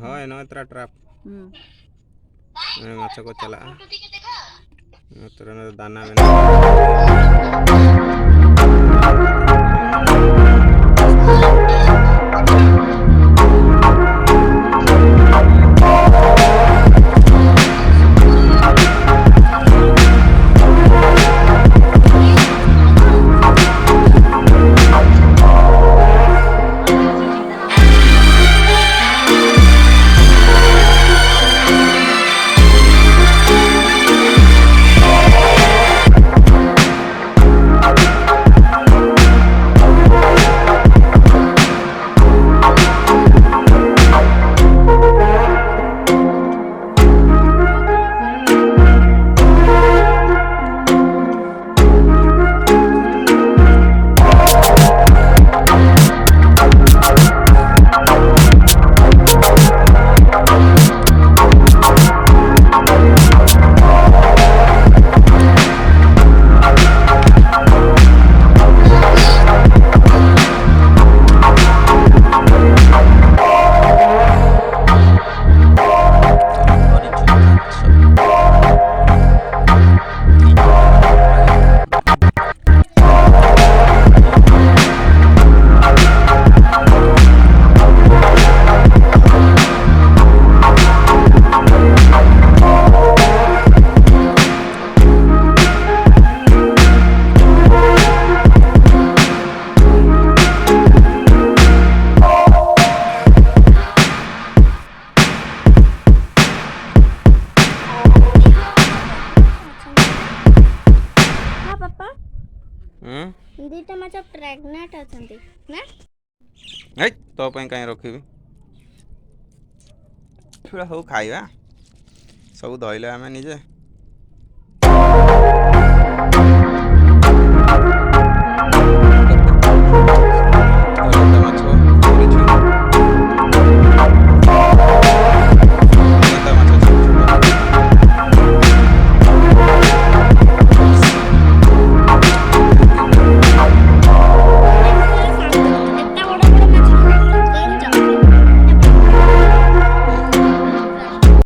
हाँ एनो तेरा ट्रैप माछ को चला तेरा दाना में दीटा माछ प्रेग्नेंट अछंती ना ए तो पे कहीं रखिबी पूरा हो खाइबा सब धइले आमे निजे